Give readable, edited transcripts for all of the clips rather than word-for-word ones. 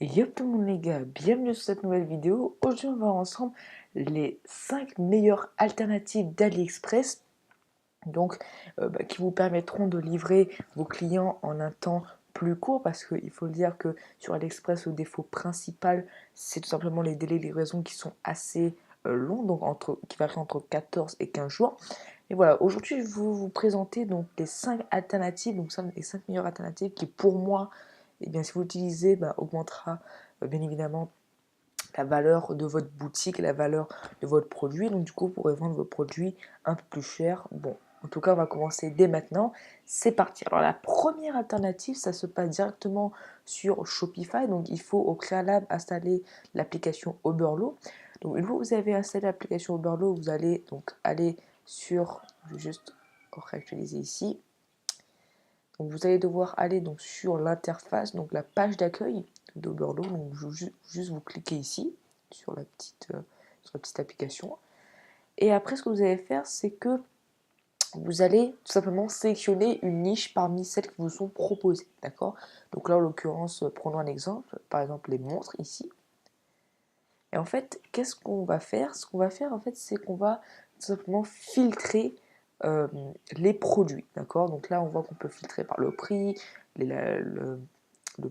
Yo tout le monde les gars, bienvenue sur cette nouvelle vidéo. Aujourd'hui on va voir ensemble les 5 meilleures alternatives d'AliExpress donc qui vous permettront de livrer vos clients en un temps plus court parce qu'il faut le dire que sur AliExpress le défaut principal c'est tout simplement les délais de livraison qui sont assez longs, donc qui varient entre 14 et 15 jours. Et voilà, aujourd'hui je vais vous présenter donc les 5 alternatives, donc ça, les 5 meilleures alternatives qui pour moi, et bien, si vous l'utilisez, augmentera bien évidemment la valeur de votre boutique, la valeur de votre produit. Donc du coup, vous pourrez vendre vos produits un peu plus cher. Bon, en tout cas, on va commencer dès maintenant. C'est parti. Alors la première alternative, ça se passe directement sur Shopify. Donc il faut au préalable installer l'application Oberlo. Donc une fois que vous avez installé l'application Oberlo, vous allez donc aller sur, je vais juste réactualiser ici. Donc vous allez devoir aller donc sur l'interface, donc la page d'accueil d'Oberlo. Donc juste vous cliquez ici sur la petite application. Et après ce que vous allez faire, c'est que vous allez tout simplement sélectionner une niche parmi celles qui vous sont proposées. D'accord? Donc là en l'occurrence, prenons un exemple, par exemple les montres ici. Et en fait, qu'est-ce qu'on va faire? Ce qu'on va faire en fait, c'est qu'on va tout simplement filtrer euh, les produits, d'accord? Donc là, on voit qu'on peut filtrer par le prix, le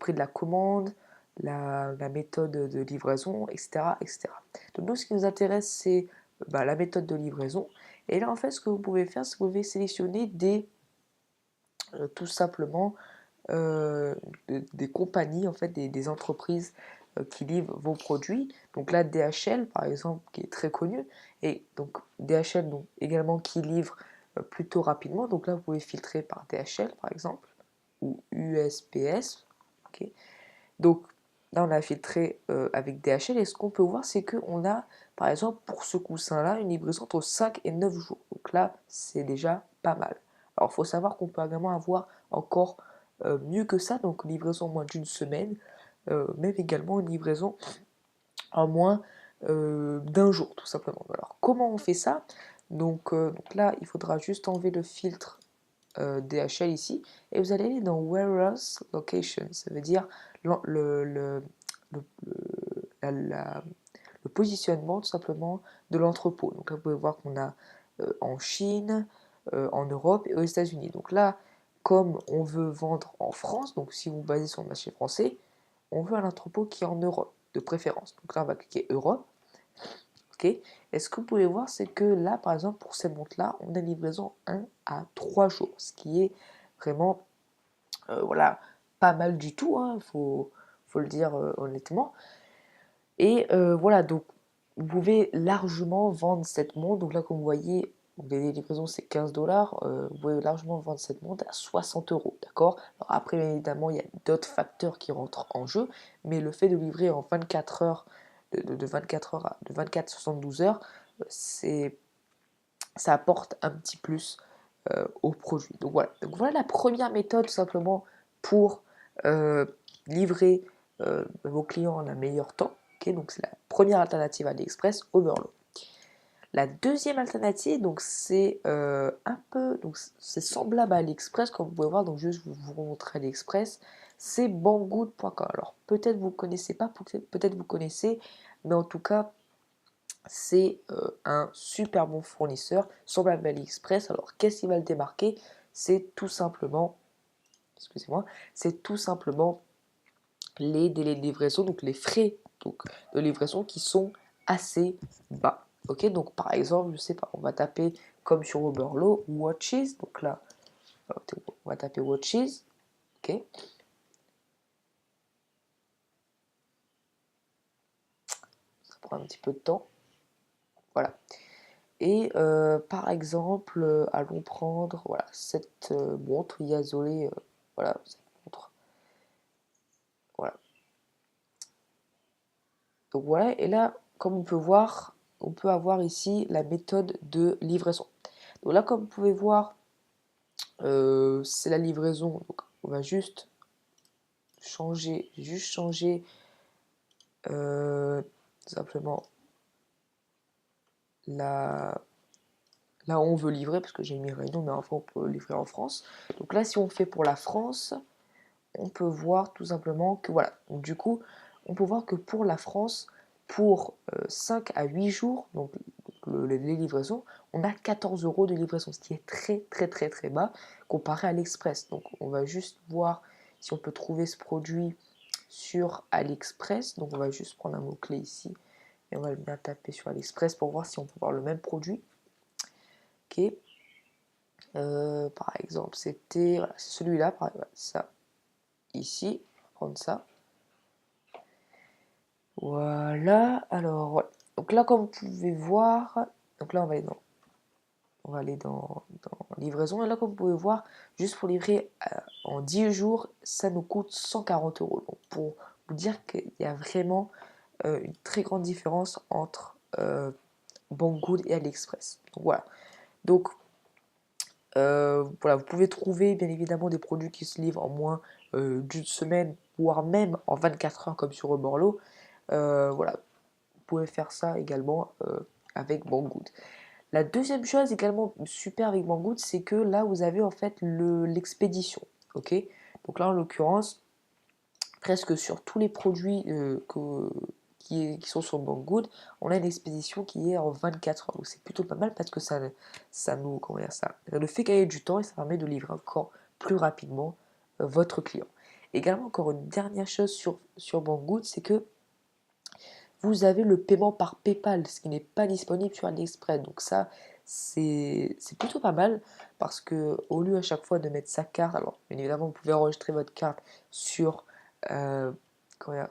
prix de la commande, la méthode de livraison, etc., etc. Donc nous, ce qui nous intéresse, c'est la méthode de livraison. Et là, en fait, ce que vous pouvez faire, c'est que vous pouvez sélectionner tout simplement des compagnies, en fait, des entreprises qui livrent vos produits. Donc là, DHL, par exemple, qui est très connu, et donc DHL donc, également qui livre plutôt rapidement. Donc là, vous pouvez filtrer par DHL, par exemple, ou USPS. Ok. Donc là, on a filtré avec DHL, et ce qu'on peut voir, c'est qu'on a, par exemple, pour ce coussin-là, une livraison entre 5 et 9 jours. Donc là, c'est déjà pas mal. Alors, il faut savoir qu'on peut également avoir encore mieux que ça, donc livraison en moins d'une semaine, même également une livraison en moins d'un jour, tout simplement. Alors, comment on fait ça? Donc là, il faudra juste enlever le filtre DHL ici, et vous allez aller dans Warehouse Location, ça veut dire le, le positionnement tout simplement de l'entrepôt. Donc là, vous pouvez voir qu'on a en Chine, en Europe et aux États-Unis. Donc là, comme on veut vendre en France, donc si vous basez sur le marché français, on veut un entrepôt qui est en Europe, de préférence. Donc là, on va cliquer Europe. Ok. Et ce que vous pouvez voir, c'est que là, par exemple, pour ces montres-là, on a une livraison 1 à 3 jours, ce qui est vraiment, voilà, pas mal du tout, hein, faut le dire honnêtement. Et voilà, donc vous pouvez largement vendre cette montre. Donc là, comme vous voyez, les livraisons c'est 15 $. Vous pouvez largement vendre cette montre à 60 euros, d'accord? Alors après, bien évidemment, il y a d'autres facteurs qui rentrent en jeu, mais le fait de livrer en 24 heures, de 24 heures de 24 à 72 heures, c'est, ça apporte un petit plus au produit. Donc voilà la première méthode tout simplement pour euh, livrer vos clients en un meilleur temps. Okay, donc c'est la première alternative à AliExpress, Overload. La deuxième alternative, donc c'est un peu, donc c'est semblable à AliExpress, comme vous pouvez voir. Donc juste vous montrer AliExpress, c'est Banggood.com. Alors peut-être vous connaissez pas, peut-être vous connaissez, mais en tout cas c'est un super bon fournisseur, semblable à AliExpress. Alors qu'est-ce qui va le démarquer? C'est tout simplement, excusez-moi, c'est tout simplement les délais de livraison, donc les frais donc, de livraison qui sont assez bas. Ok, donc par exemple, je sais pas, on va taper comme sur Oberlo, watches, donc là, on va taper watches, ok, ça prend un petit peu de temps, voilà. Et par exemple, allons prendre voilà, cette montre Iazolé, voilà, cette montre, voilà. Donc voilà, et là, comme on peut voir, on peut avoir ici la méthode de livraison. Donc là, comme vous pouvez voir, c'est la livraison. Donc on va juste changer simplement la, là où on veut livrer, parce que j'ai mis Réunion, mais enfin on peut livrer en France. Donc là, si on fait pour la France, on peut voir tout simplement que voilà. Donc, du coup, on peut voir que pour la France, pour 5 à 8 jours, donc les livraisons, on a 14 € de livraison, ce qui est très très très très bas comparé à l'Express. Donc on va juste voir si on peut trouver ce produit sur AliExpress. Donc on va juste prendre un mot-clé ici et on va bien taper sur AliExpress pour voir si on peut voir le même produit. Ok. Par exemple, c'était voilà, celui-là, ça, ici, prendre ça. Voilà, alors, voilà. Donc là, comme vous pouvez voir, donc là, on va aller dans livraison, et là, comme vous pouvez voir, juste pour livrer en 10 jours, ça nous coûte 140 €. Donc, pour vous dire qu'il y a vraiment une très grande différence entre Banggood et AliExpress. Donc, voilà. Donc, voilà, vous pouvez trouver bien évidemment des produits qui se livrent en moins d'une semaine, voire même en 24 heures comme sur Oborlo. Voilà, vous pouvez faire ça également avec Banggood. La deuxième chose également super avec Banggood, c'est que là vous avez en fait l'expédition. Ok, donc là en l'occurrence, presque sur tous les produits qui sont sur Banggood, on a une expédition qui est en 24 heures. Donc c'est plutôt pas mal parce que ça nous, comment dire, ça nous fait gagner du temps et ça permet de livrer encore plus rapidement votre client. Également, encore une dernière chose sur Banggood, c'est que vous avez le paiement par PayPal, ce qui n'est pas disponible sur AliExpress. Donc ça, c'est plutôt pas mal parce que au lieu à chaque fois de mettre sa carte, alors bien évidemment vous pouvez enregistrer votre carte sur, euh,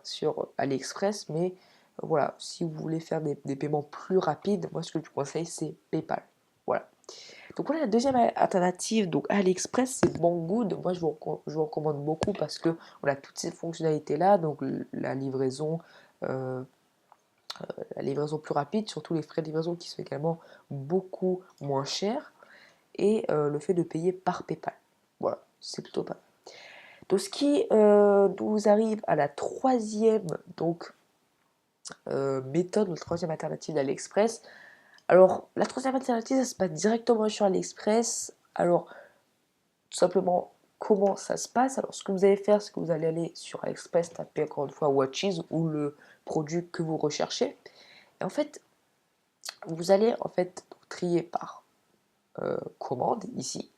sur AliExpress, mais voilà, si vous voulez faire des paiements plus rapides, moi ce que je vous conseille c'est PayPal. Voilà. Donc voilà la deuxième alternative, donc AliExpress, c'est Banggood. Moi je vous recommande beaucoup parce que on a toutes ces fonctionnalités là, donc la livraison. euh, la livraison plus rapide, surtout les frais de livraison qui sont également beaucoup moins chers, et le fait de payer par PayPal. Voilà, c'est plutôt pas mal. Donc ce qui nous arrive à la troisième méthode, la troisième alternative d'AliExpress. Alors la troisième alternative, ça se passe directement sur AliExpress. Alors tout simplement, comment ça se passe? Alors ce que vous allez faire, c'est que vous allez aller sur AliExpress, taper encore une fois Watches ou le produit que vous recherchez. Et en fait, vous allez en fait trier par commande ici.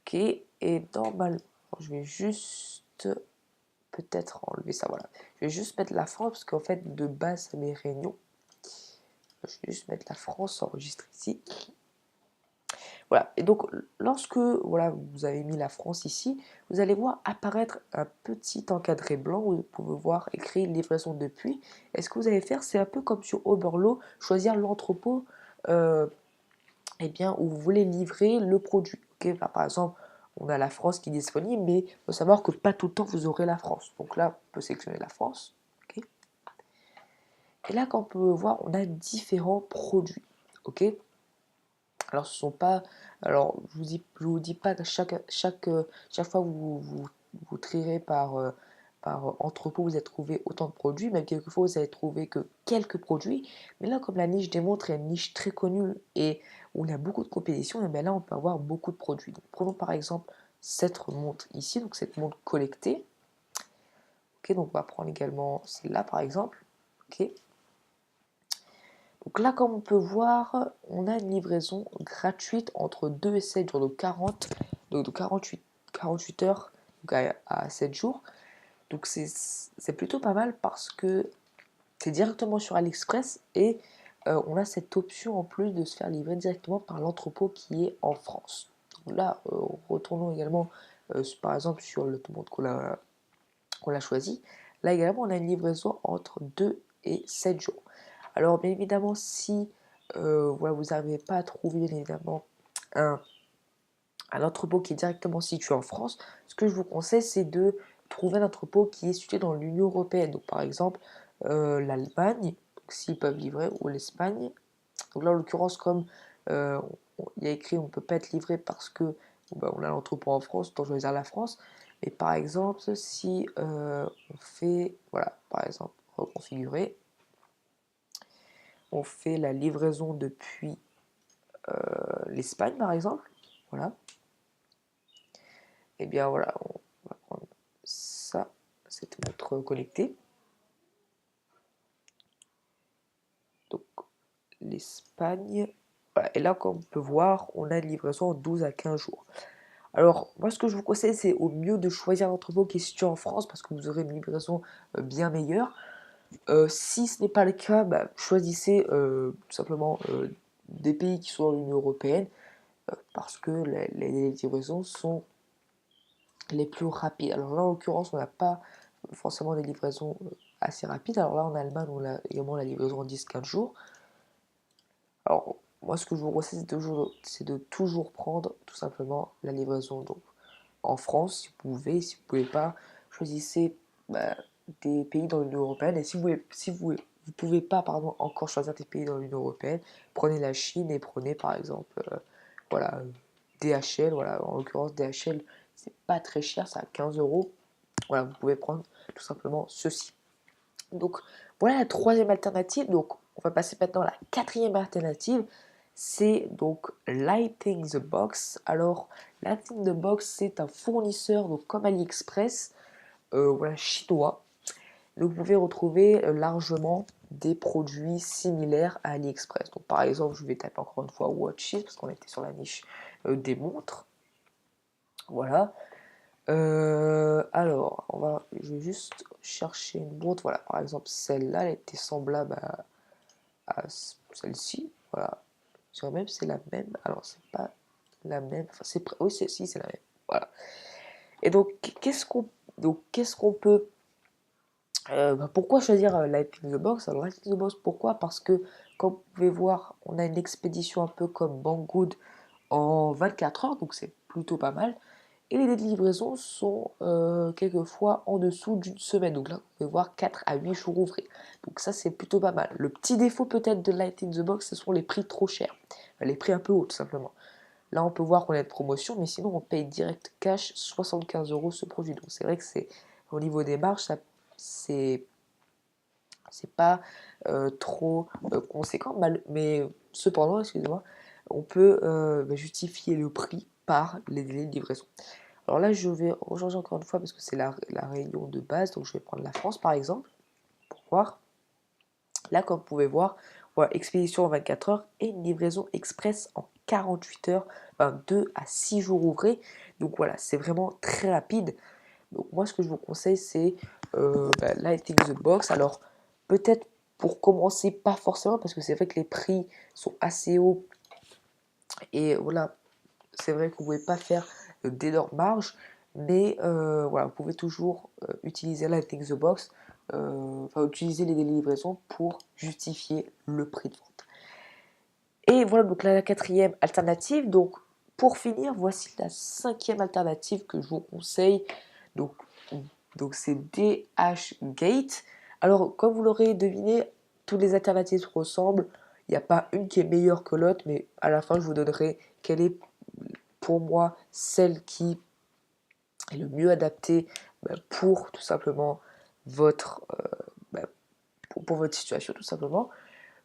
Ok, et normalement, je vais juste peut-être enlever ça, voilà. Je vais juste mettre la France parce qu'en fait, de base, c'est mes réunions. Je vais juste mettre la France enregistrée ici. Voilà, et donc lorsque voilà, vous avez mis la France ici, vous allez voir apparaître un petit encadré blanc où vous pouvez voir écrit livraison depuis. Et ce que vous allez faire, c'est un peu comme sur Oberlo, choisir l'entrepôt eh bien, où vous voulez livrer le produit. Okay, par exemple, on a la France qui est disponible, mais il faut savoir que pas tout le temps vous aurez la France. Donc là, on peut sélectionner la France. Okay. Et là, comme on peut voir, on a différents produits. Okay. Alors, ce sont pas. Alors, je vous dis pas que chaque fois vous trierez par entrepôt, vous allez trouver autant de produits, mais quelquefois vous allez trouver que quelques produits. Mais là, comme la niche démontre, est une niche très connue et où il y a beaucoup de compétition, et bien là, on peut avoir beaucoup de produits. Donc, prenons par exemple cette montre ici, donc cette montre collectée. Ok, donc on va prendre également celle-là par exemple. Ok. Donc là, comme on peut voir, on a une livraison gratuite entre 2 et 7 jours, donc 48 heures donc à 7 jours. Donc c'est plutôt pas mal parce que c'est directement sur AliExpress et on a cette option en plus de se faire livrer directement par l'entrepôt qui est en France. Donc là, retournons également par exemple sur le monde qu'on a choisi. Là également, on a une livraison entre 2 et 7 jours. Alors bien évidemment, si voilà, vous n'arrivez pas à trouver bien évidemment un entrepôt qui est directement situé en France, ce que je vous conseille, c'est de trouver un entrepôt qui est situé dans l'Union européenne. Donc par exemple, l'Allemagne, s'ils peuvent livrer, ou l'Espagne. Donc là, en l'occurrence, comme il y a écrit on ne peut pas être livré parce que on a l'entrepôt en France, autant choisir la France. Mais par exemple, si on fait, voilà, par exemple, reconfigurer, on fait la livraison depuis l'Espagne, par exemple, voilà. Et bien voilà, on va prendre montres connectées. Donc l'Espagne, voilà. Et là, comme on peut voir, on a une livraison en 12 à 15 jours. Alors, moi, ce que je vous conseille, c'est au mieux de choisir l'entrepôt qui est situé en France parce que vous aurez une livraison bien meilleure. Si ce n'est pas le cas, bah, choisissez tout simplement des pays qui sont dans l'Union européenne parce que les livraisons sont les plus rapides. Alors là, en l'occurrence, on n'a pas forcément des livraisons assez rapides. Alors là, en Allemagne, on a également la livraison en 10-15 jours. Alors, moi, ce que je vous conseille, c'est de toujours prendre tout simplement la livraison. Donc, en France, si vous pouvez, si vous ne pouvez pas, choisissez des pays dans l'Union européenne. Et si vous pouvez pas, pardon, encore choisir des pays dans l'Union européenne, prenez la Chine et prenez par exemple, voilà, DHL. Voilà, en l'occurrence, DHL, c'est pas très cher, c'est à 15 euros. Voilà, vous pouvez prendre tout simplement ceci. Donc, voilà la troisième alternative. Donc, on va passer maintenant à la quatrième alternative. C'est donc Lighting the Box. Alors, Lighting the Box, c'est un fournisseur, donc comme AliExpress, voilà, chinois. Donc, vous pouvez retrouver largement des produits similaires à AliExpress. Donc, par exemple, je vais taper encore une fois Watches, parce qu'on était sur la niche des montres. Voilà. Alors, je vais juste chercher une montre. Voilà, par exemple, celle-là, elle était semblable à celle-ci. Voilà, je dirais même c'est la même. Alors, c'est pas la même. Enfin, oui, si, c'est la même. Voilà. Et donc, qu'est-ce qu'on peut. Pourquoi choisir Lighting the Box? Alors, Lighting the Box, pourquoi? Parce que, comme vous pouvez voir, on a une expédition un peu comme Banggood en 24 heures, donc c'est plutôt pas mal. Et les délais de livraison sont quelquefois en dessous d'une semaine. Donc là, vous pouvez voir 4 à 8 jours ouvrés. Donc ça, c'est plutôt pas mal. Le petit défaut peut-être de Light in the Box, ce sont les prix trop chers. Les prix un peu hauts, tout simplement. Là, on peut voir qu'on a de promotion, mais sinon, on paye direct cash 75 euros ce produit. Donc c'est vrai que c'est au niveau des marges, c'est pas trop conséquent. Mais cependant, excusez-moi, on peut justifier le prix par les délais de livraison. Alors là, je vais rechanger encore une fois parce que c'est la réunion de base. Donc, je vais prendre la France, par exemple, pour voir. Là, comme vous pouvez voir, voilà, expédition en 24 heures et une livraison express en 48 heures, 2 à 6 jours ouvrés. Donc voilà, c'est vraiment très rapide. Donc moi, ce que je vous conseille, c'est Lighting the Box. Alors, peut-être pour commencer, pas forcément, parce que c'est vrai que les prix sont assez hauts. Et voilà, c'est vrai que vous ne pouvez pas faire d'énormes marges, mais voilà, vous pouvez toujours utiliser Lighting the Box, enfin utiliser les délais de livraison pour justifier le prix de vente. Et voilà donc la quatrième alternative. Donc pour finir, voici la cinquième alternative que je vous conseille. Donc c'est DHgate. Alors comme vous l'aurez deviné, toutes les alternatives se ressemblent. Il n'y a pas une qui est meilleure que l'autre, mais à la fin je vous donnerai quelle est pour moi celle qui est le mieux adaptée pour tout simplement votre, pour votre situation tout simplement.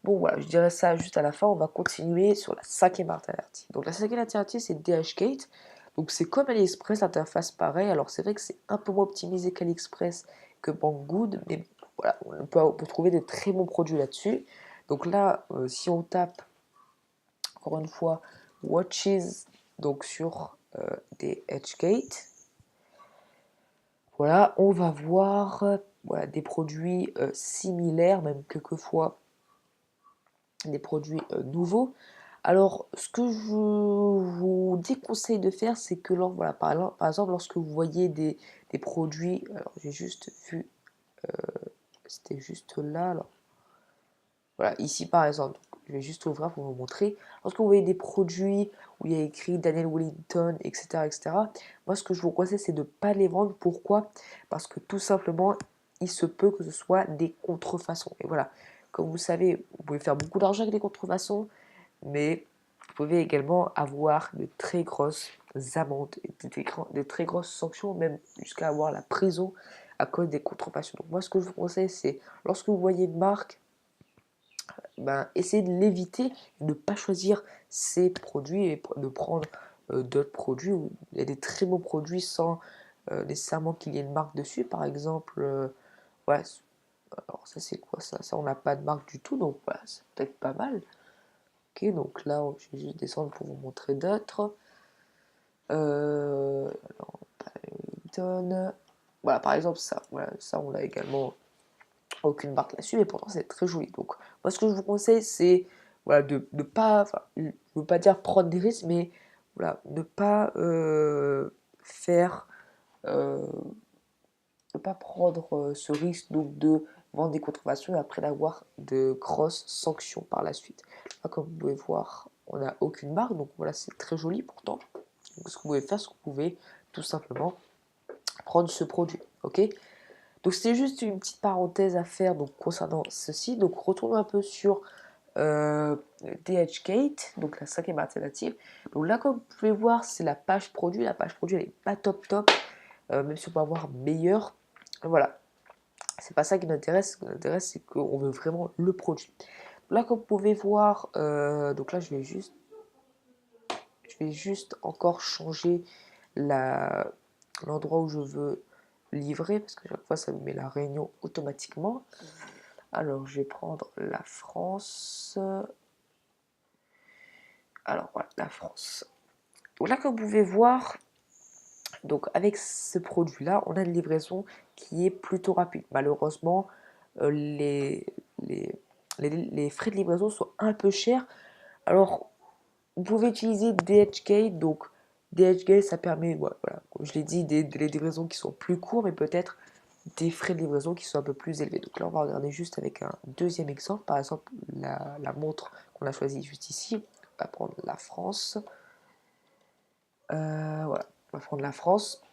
Bon voilà, je dirais ça juste à la fin. On va continuer sur la cinquième alternative. Donc la cinquième alternative, c'est DHgate. Donc c'est comme AliExpress, l'interface pareil. Alors c'est vrai que c'est un peu moins optimisé qu'AliExpress, que Banggood, mais voilà, on peut trouver des très bons produits là-dessus. Donc là, si on tape encore une fois Watches, donc sur DHgate, voilà, on va voir voilà, des produits similaires, même quelquefois des produits nouveaux. Alors, ce que je vous déconseille de faire, c'est que voilà, par exemple, lorsque vous voyez des produits, alors j'ai juste vu, c'était juste là, alors voilà, ici par exemple, je vais juste ouvrir pour vous montrer. Lorsque vous voyez des produits où il y a écrit Daniel Wellington, etc., etc., moi ce que je vous conseille, c'est de ne pas les vendre. Pourquoi? Parce que tout simplement, il se peut que ce soit des contrefaçons. Et voilà, comme vous savez, vous pouvez faire beaucoup d'argent avec des contrefaçons, mais vous pouvez également avoir de très grosses amendes, de très grosses sanctions, même jusqu'à avoir la prison à cause des contrefaçons. Donc moi, ce que je vous conseille, c'est lorsque vous voyez une marque, essayez de l'éviter, de ne pas choisir ces produits et de prendre d'autres produits il y a des très bons produits sans nécessairement qu'il y ait une marque dessus. Par exemple, voilà. Alors ça c'est quoi ça? Ça on n'a pas de marque du tout, donc voilà, c'est peut-être pas mal. Ok, donc là je vais juste descendre pour vous montrer d'autres. Alors, Paddington. Voilà, par exemple ça, voilà, ça on a également aucune marque là-dessus, mais pourtant c'est très joli. Donc moi ce que je vous conseille c'est voilà, de ne pas, enfin, je ne veux pas dire prendre des risques, mais voilà, ne pas faire ne pas prendre ce risque donc de vendre des contrefaçons et après d'avoir de grosses sanctions par la suite. Là, comme vous pouvez voir, on n'a aucune marque, donc voilà, c'est très joli pourtant. Donc, ce que vous pouvez faire, c'est que vous pouvez tout simplement prendre ce produit, ok? Donc c'était juste une petite parenthèse à faire donc, concernant ceci. Donc retournons un peu sur DHgate, donc la cinquième alternative. Donc là, comme vous pouvez voir, c'est la page produit. La page produit, elle n'est pas top top, même si on peut avoir meilleur. Voilà, c'est pas ça qui nous intéresse. Ce qui nous intéresse, c'est qu'on veut vraiment le produit. Là, comme vous pouvez voir, donc là, je vais juste encore changer l'endroit où je veux livrer, parce que chaque fois, ça me met la réunion automatiquement. Alors, je vais prendre la France. Alors, voilà, la France. Donc là, comme vous pouvez voir, donc avec ce produit-là, on a une livraison qui est plutôt rapide. Malheureusement, les, les, les frais de livraison sont un peu chers. Alors, vous pouvez utiliser DHgate. Donc, DHgate, ça permet, voilà, comme je l'ai dit, des livraisons qui sont plus courts, mais peut-être des frais de livraison qui sont un peu plus élevés. Donc là, on va regarder juste avec un deuxième exemple. Par exemple, la montre qu'on a choisie juste ici. On va prendre la France. Voilà, on va prendre la France.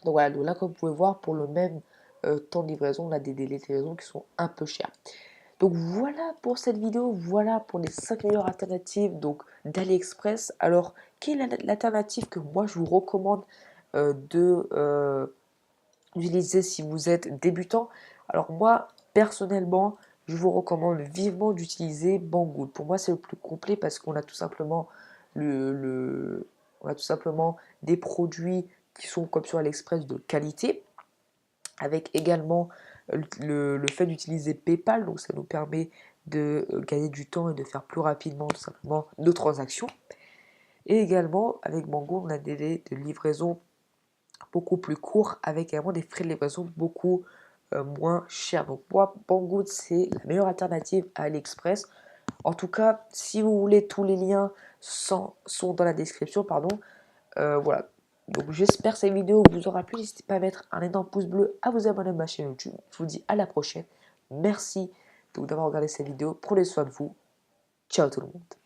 Donc voilà, donc là, comme vous pouvez voir, pour le même temps de livraison, on a des délais de livraison qui sont un peu chers. Donc voilà pour cette vidéo, voilà pour les 5 meilleures alternatives donc d'AliExpress. Alors, quelle est l'alternative que moi je vous recommande d'utiliser si vous êtes débutant? Alors moi, personnellement, je vous recommande vivement d'utiliser Banggood. Pour moi, c'est le plus complet parce qu'on a tout simplement on a tout simplement des produits qui sont comme sur AliExpress de qualité, avec également le fait d'utiliser PayPal, donc ça nous permet de gagner du temps et de faire plus rapidement tout simplement nos transactions. Et également avec Mango, on a des délais de livraison beaucoup plus courts, avec également des frais de livraison beaucoup moins chers. Donc moi, Banggood, c'est la meilleure alternative à AliExpress. En tout cas, si vous voulez, tous les liens sont dans la description, pardon. Voilà. Donc j'espère que cette vidéo vous aura plu. N'hésitez pas à mettre un énorme pouce bleu, à vous abonner à ma chaîne YouTube. Je vous dis à la prochaine. Merci d'avoir regardé cette vidéo. Prenez soin de vous. Ciao tout le monde.